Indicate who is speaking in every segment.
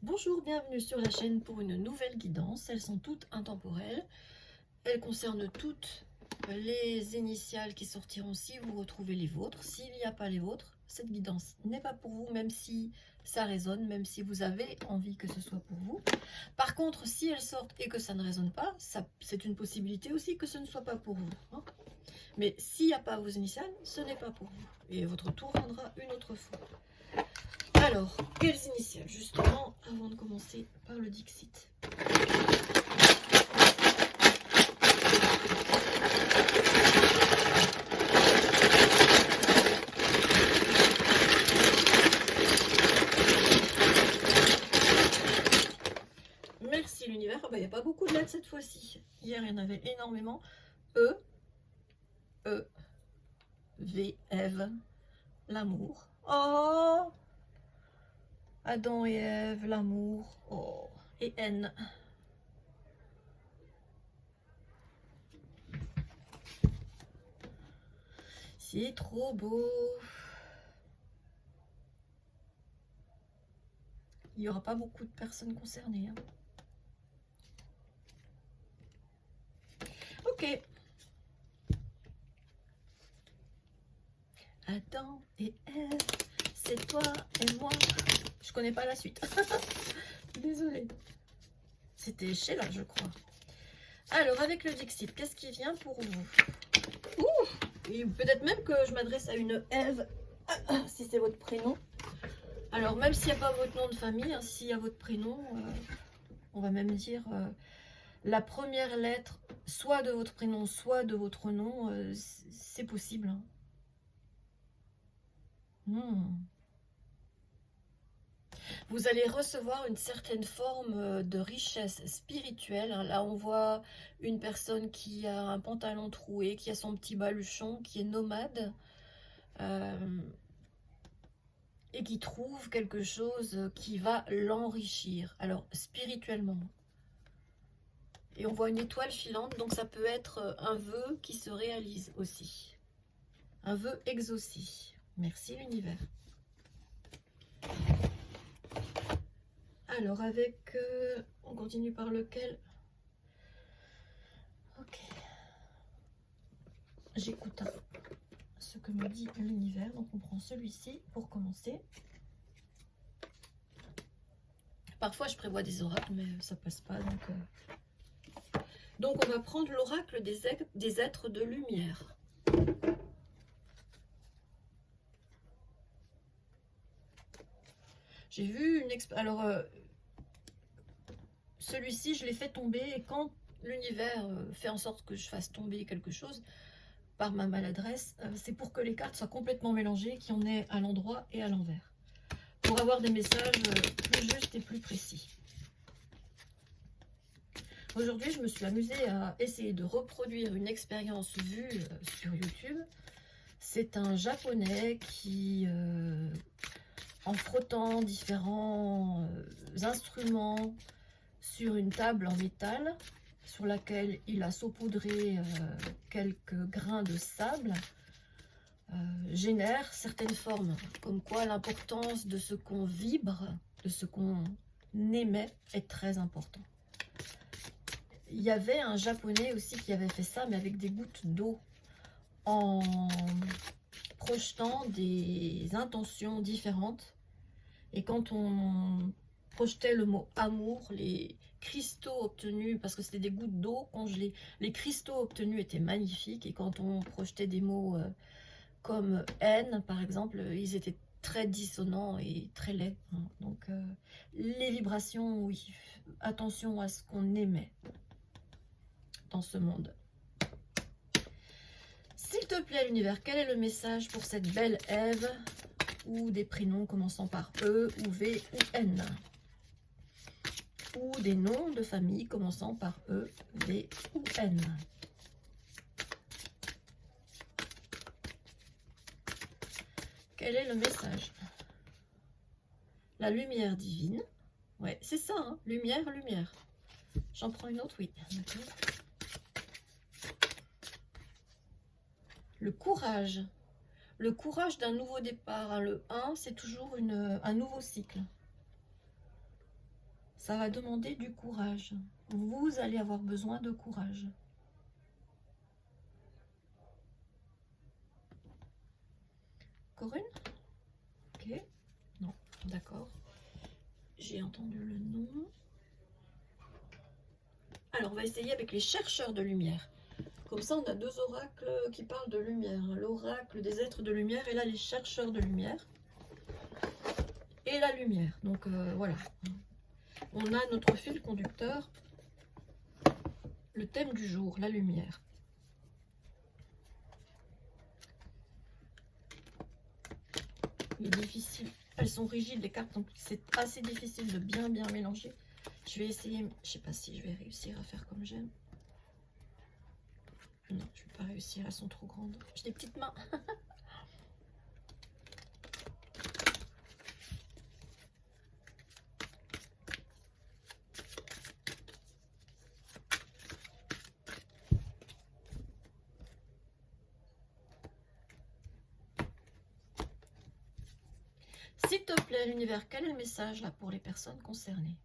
Speaker 1: Bonjour, bienvenue sur la chaîne pour une nouvelle guidance. Elles sont toutes intemporelles. Elles concernent toutes les initiales qui sortiront si vous retrouvez les vôtres. S'il n'y a pas les vôtres, cette guidance n'est pas pour vous, même si ça résonne, même si vous avez envie que ce soit pour vous. Par contre, si elles sortent et que ça ne résonne pas, c'est une possibilité aussi que ce ne soit pas pour vous, hein. Mais s'il n'y a pas vos initiales, ce n'est pas pour vous. Et votre tour viendra une autre fois. Alors, quelles initiales justement, avant de commencer par le Dixit? Merci l'univers. Il n'y a pas beaucoup de lettres cette fois-ci. Hier, il y en avait énormément. E, E, V, Ève, l'amour. Oh, Adam et Ève, l'amour. Oh, et N. C'est trop beau. Il n'y aura pas beaucoup de personnes concernées, hein. Ok. Adam et Ève, c'est toi et moi. Je connais pas la suite. Désolée. C'était Sheila, je crois. Alors, avec le Dixit, qu'est-ce qui vient pour vous? Ouh, et peut-être même que je m'adresse à une Ève, si c'est votre prénom. Alors, même s'il n'y a pas votre nom de famille, hein, s'il y a votre prénom, on va même dire la première lettre, soit de votre prénom, soit de votre nom, c'est possible, hein. Vous allez recevoir une certaine forme de richesse spirituelle, hein. Là, on voit une personne qui a un pantalon troué, qui a son petit baluchon, qui est nomade, et qui trouve quelque chose qui va l'enrichir, alors spirituellement. Et on voit une étoile filante, donc ça peut être un vœu qui se réalise aussi. Un vœu exaucé. Merci l'univers. Alors avec... on continue par lequel? Ok. J'écoute ce que me dit l'univers. Donc on prend celui-ci pour commencer. Parfois je prévois des oracles, mais ça passe pas. Donc on va prendre l'oracle des êtres de lumière. J'ai vu une alors celui-ci je l'ai fait tomber, et quand l'univers fait en sorte que je fasse tomber quelque chose par ma maladresse, c'est pour que les cartes soient complètement mélangées, qu'il y en ait à l'endroit et à l'envers, pour avoir des messages plus justes et plus précis. Aujourd'hui, je me suis amusée à essayer de reproduire une expérience vue sur YouTube. C'est un japonais qui, en frottant différents instruments sur une table en métal, sur laquelle il a saupoudré quelques grains de sable, génère certaines formes, comme quoi l'importance de ce qu'on vibre, de ce qu'on émet est très important. Il y avait un japonais aussi qui avait fait ça, mais avec des gouttes d'eau, en projetant des intentions différentes. Et quand on projetait le mot amour, les cristaux obtenus, parce que c'était des gouttes d'eau congelées, les cristaux obtenus étaient magnifiques. Et quand on projetait des mots comme haine, par exemple, ils étaient très dissonants et très laids, hein. Donc, les vibrations, oui, attention à ce qu'on émet dans ce monde. S'il te plaît, l'univers, quel est le message pour cette belle Ève, ou des prénoms commençant par E, ou V, ou N, ou des noms de famille commençant par E, V ou N? Quel est le message? La lumière divine. Ouais, c'est ça, hein, lumière, lumière. J'en prends une autre, oui. D'accord. Le courage. Le courage d'un nouveau départ, hein. Le 1, c'est toujours un nouveau cycle. Ça va demander du courage. Vous allez avoir besoin de courage. Corinne? Ok. Non, d'accord. J'ai entendu le nom. Alors, on va essayer avec les chercheurs de lumière. Comme ça, on a deux oracles qui parlent de lumière. L'oracle des êtres de lumière et là, les chercheurs de lumière. Et la lumière. Donc, voilà. On a notre fil conducteur. Le thème du jour, la lumière. Il est difficile. Elles sont rigides, les cartes, donc c'est assez difficile de bien mélanger. Je vais essayer, je sais pas si je vais réussir à faire comme j'aime. Non, je vais pas réussir, elles sont trop grandes. J'ai des petites mains. S'il te plaît, l'univers, quel est le message là pour les personnes concernées?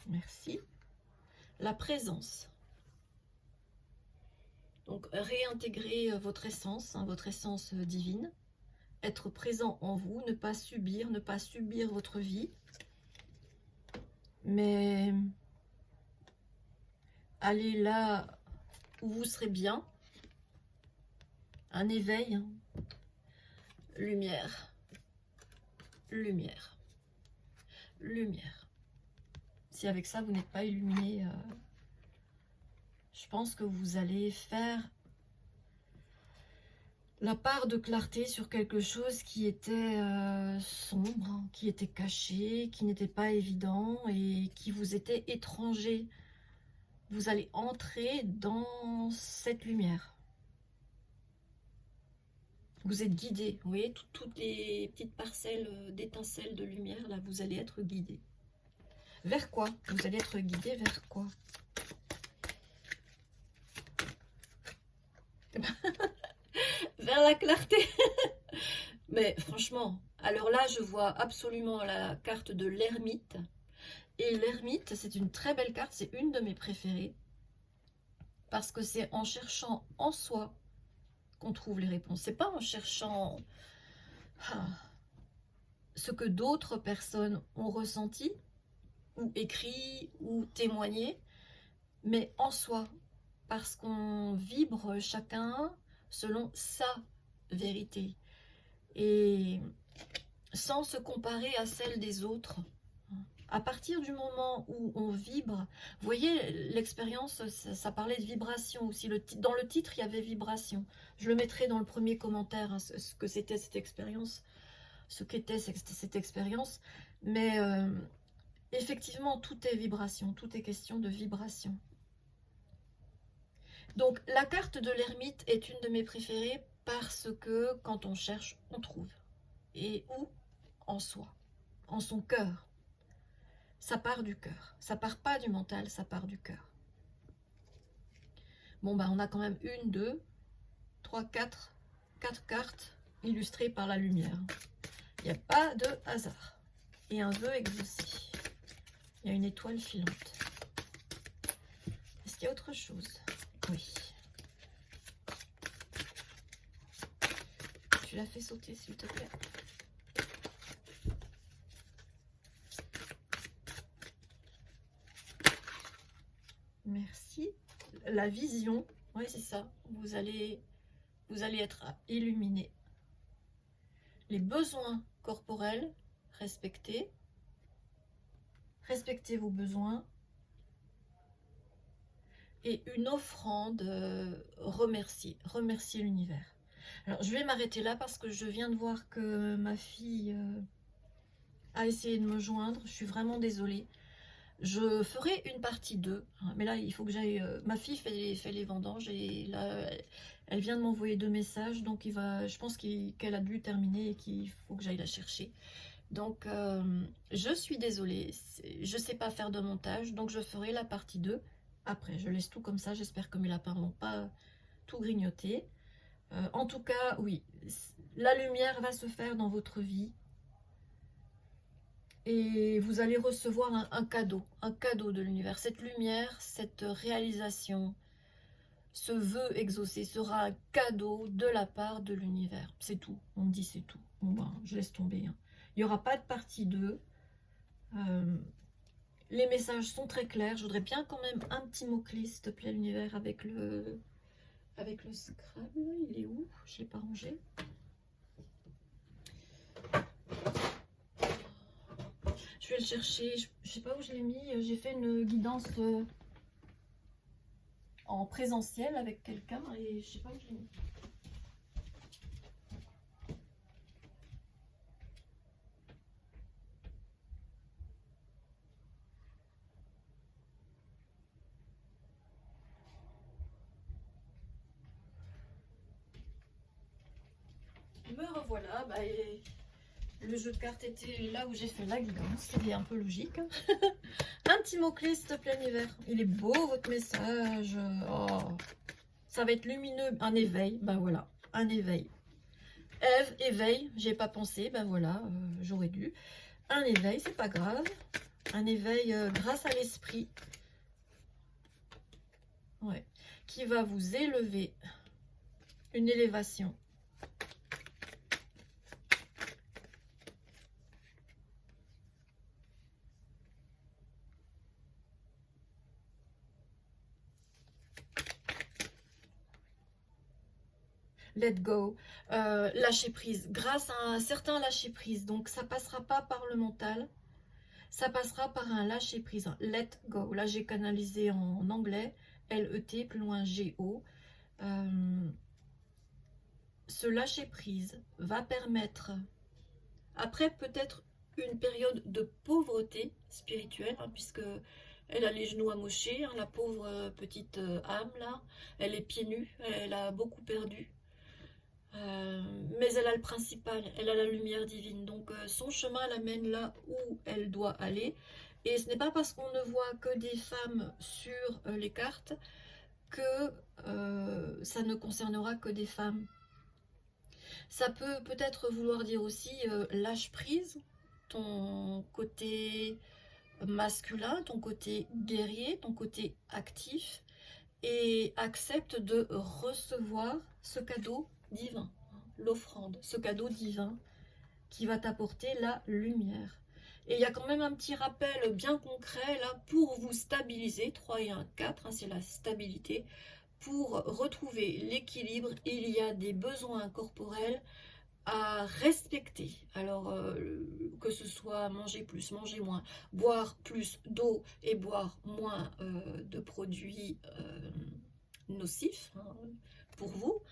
Speaker 1: Merci. La présence. Donc, réintégrer votre essence divine. Être présent en vous, ne pas subir votre vie. Mais aller là où vous serez bien. Un éveil. Lumière. Lumière. Lumière. Si avec ça, vous n'êtes pas illuminé, je pense que vous allez faire la part de clarté sur quelque chose qui était sombre, qui était caché, qui n'était pas évident et qui vous était étranger. Vous allez entrer dans cette lumière. Vous êtes guidé, vous voyez, toutes les petites parcelles d'étincelles de lumière, là, vous allez être guidé. Vers quoi? Vous allez être guidé vers quoi? Vers la clarté. Mais franchement, alors là, je vois absolument la carte de l'ermite. Et l'ermite, c'est une très belle carte, c'est une de mes préférées. Parce que c'est en cherchant en soi qu'on trouve les réponses. C'est pas en cherchant ce que d'autres personnes ont ressenti, ou écrit, ou témoigné, mais en soi. Parce qu'on vibre chacun selon sa vérité. Et sans se comparer à celle des autres. À partir du moment où on vibre, vous voyez l'expérience, ça parlait de vibration aussi. Dans le titre, il y avait vibration. Je le mettrai dans le premier commentaire, hein, ce que c'était cette expérience, ce qu'était cette expérience. Mais effectivement, tout est vibration, tout est question de vibration. Donc, la carte de l'ermite est une de mes préférées parce que quand on cherche, on trouve. Et où? En soi, en son cœur. Ça part du cœur. Ça part pas du mental, ça part du cœur. Bon, bah, on a quand même 1, 2, 3, 4 cartes illustrées par la lumière. Il n'y a pas de hasard. Et un vœu exaucé. Il y a une étoile filante. Est-ce qu'il y a autre chose? Oui. Tu l'as fait sauter, s'il te plaît. Merci. La vision, oui, c'est ça. Vous allez être illuminé. Les besoins corporels, respectez. Respectez vos besoins. Et une offrande, remercier l'univers. Alors, je vais m'arrêter là parce que je viens de voir que ma fille a essayé de me joindre. Je suis vraiment désolée. Je ferai une partie 2, hein, mais là il faut que j'aille, ma fille fait les vendanges et là elle vient de m'envoyer 2 messages, donc je pense qu'elle a dû terminer et qu'il faut que j'aille la chercher. Donc je suis désolée, je sais pas faire de montage, donc je ferai la partie 2 après. Je laisse tout comme ça, j'espère que mes lapins n'ont pas tout grignoté. En tout cas, oui, la lumière va se faire dans votre vie. Et vous allez recevoir un cadeau de l'univers. Cette lumière, cette réalisation, ce vœu exaucé sera un cadeau de la part de l'univers. C'est tout, on me dit c'est tout. Bon ben, je laisse tomber. Hein. Il n'y aura pas de partie 2. Les messages sont très clairs. Je voudrais bien quand même un petit mot-clé, s'il te plaît, l'univers, avec le Scrabble. Il est où? Je ne l'ai pas rangé. Je vais le chercher. Je ne sais pas où je l'ai mis. J'ai fait une guidance en présentiel avec quelqu'un et je ne sais pas où je l'ai mis. Me revoilà. Bah, le jeu de cartes était là où j'ai fait la guidance. C'est un peu logique. Hein. Un petit mot-clé, s'il te plaît, l'univers. Il est beau, votre message. Oh. Ça va être lumineux. Un éveil. Ben voilà, un éveil. Ève, éveil. J'ai pas pensé. Ben voilà, j'aurais dû. Un éveil, c'est pas grave. Un éveil grâce à l'esprit. Ouais. Qui va vous élever. Une élévation. Let go, lâcher prise, grâce à un certain lâcher prise. Donc ça passera pas par le mental, ça passera par un lâcher prise. Let go. Là j'ai canalisé en anglais, L-E-T, plus loin G-O. Ce lâcher prise va permettre, après peut-être une période de pauvreté spirituelle, hein, puisque elle a les genoux amochés, hein, la pauvre petite âme là, elle est pieds nus, elle a beaucoup perdu. Mais elle a le principal, elle a la lumière divine. Donc son chemin l'amène là où elle doit aller. Et ce n'est pas parce qu'on ne voit que des femmes sur les cartes que ça ne concernera que des femmes. Ça peut peut-être vouloir dire aussi lâche prise, ton côté masculin, ton côté guerrier, ton côté actif, et accepte de recevoir ce cadeau divin, l'offrande, ce cadeau divin qui va t'apporter la lumière. Et il y a quand même un petit rappel bien concret là pour vous stabiliser, 3 et 1, 4, hein, c'est la stabilité. Pour retrouver l'équilibre, il y a des besoins corporels à respecter. Alors, que ce soit manger plus, manger moins, boire plus d'eau et boire moins de produits nocifs hein, pour vous,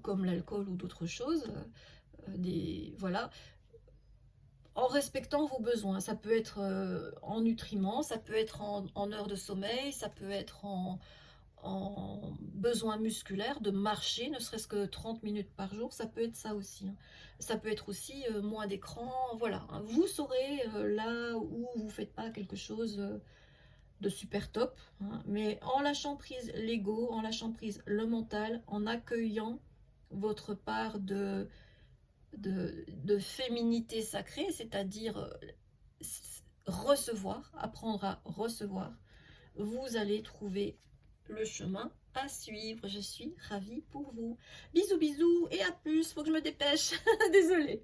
Speaker 1: comme l'alcool ou d'autres choses, voilà, en respectant vos besoins. Ça peut être en nutriments, ça peut être en heures de sommeil, ça peut être en besoin musculaire, de marcher, ne serait-ce que 30 minutes par jour, ça peut être ça aussi. Hein. Ça peut être aussi moins d'écran, voilà. Hein. Vous saurez là où vous ne faites pas quelque chose de super top, hein. Mais en lâchant prise l'ego, en lâchant prise le mental, en accueillant votre part de féminité sacrée, c'est-à-dire recevoir, apprendre à recevoir, vous allez trouver le chemin à suivre. Je suis ravie pour vous. Bisous, bisous et à plus. Faut que je me dépêche. Désolée.